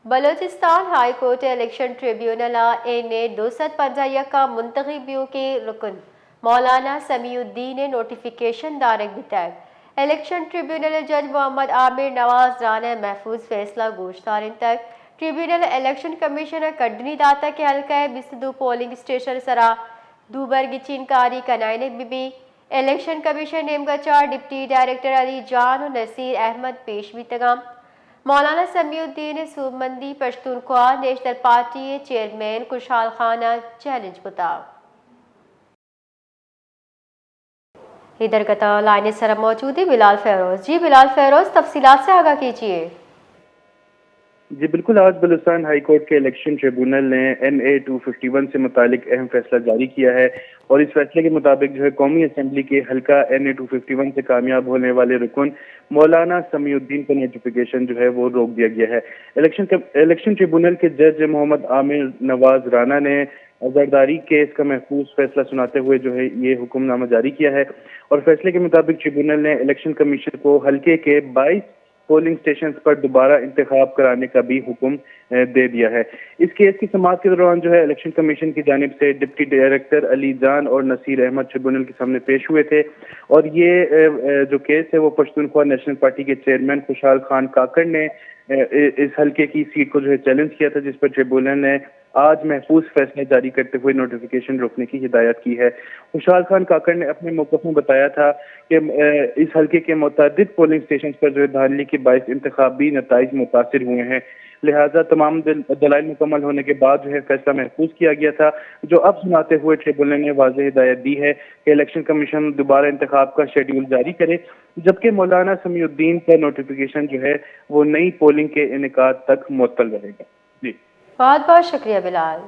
Balochistan high court election tribunal ने 250 का मुंतखबियों के रुकन मौलाना समीउद्दीन ने नोटिफिकेशन दारक बिताक इलेक्शन ट्रिब्यूनल जज मोहम्मद आमिर नवाज राना महफूज फैसला गोश्तार तक ट्रिब्यूनल इलेक्शन कमीशनर कड्डनी दाता के हल्का बिस्तु पोलिंग स्टेशन सरा दूबर गिचिनकारी कनायन बीबी इलेक्शन कमीशन नेमगचार डिप्टी डायरेक्टर अली जान और नसीर अहमद पेशवी तगाम मौलाना समीउद्दीन सूबमंदी Pashtunkhwa national party chairman Khushhal Khan challenge बुता इधर गता लाइन सर मौजूद है बिलाल फेरोज। जी बिलाल फेरोज, तफसीलात से आगाह कीजिए। जी बिल्कुल, आज बलूचिस्तान हाई कोर्ट के इलेक्शन ट्रिब्यूनल ने NA 251 से मुतालिक अहम फैसला जारी किया है और इस फैसले के मुताबिक जो है कौमी असम्बली के हल्का NA 251 से कामयाब होने वाले रुकन मौलाना समीउद्दीन का नोटिफिकेशन जो है वो रोक दिया गया है। इलेक्शन ट्रिब्यूनल के जज मोहम्मद आमिर नवाज राना ने जरदारी केस का महफूज फैसला सुनाते हुए जो है ये हुक्मनामा जारी किया है और फैसले के मुताबिक ट्रिब्यूनल ने इलेक्शन कमीशन को हल्के के 22 पोलिंग स्टेशन पर दोबारा इंतखाब कराने का भी हुक्म दे दिया है। इस केस की समाअत के दौरान जो है इलेक्शन कमीशन की जानिब से डिप्टी डायरेक्टर अली जान और नसीर अहमद ट्रिब्यूनल के सामने पेश हुए थे और ये जो केस है वो पश्तूनख्वा नेशनल पार्टी के चेयरमैन खुशहाल खान काकड़ ने इस हल्के की सीट को जो है चैलेंज किया था, जिस पर ट्रिब्यूनल ने आज महफूज फैसले जारी करते हुए नोटिफिकेशन रोकने की हिदायत की है। खुशहाल खान काकड़ ने अपने मौक़िफ़ में बताया था कि इस हल्के के मुतअद्दिद पोलिंग स्टेशन पर जो है धांधली के बाइस इंतखाबी नताइज मुतासिर हुए हैं, लिहाजा तमाम दलाइल मुकम्मल होने के बाद जो है फैसला महफूज किया गया था, जो अब सुनाते हुए ट्रिब्यूनल ने वाज़ेह हिदायत दी है कि इलेक्शन कमीशन दोबारा इंतखाब का शेड्यूल जारी करे, जबकि मौलाना समीउद्दीन का नोटिफिकेशन जो है वो नई पोलिंग के इनेकाद तक मुअत्तल रहेगा। जी बहुत बहुत शुक्रिया बिलाल।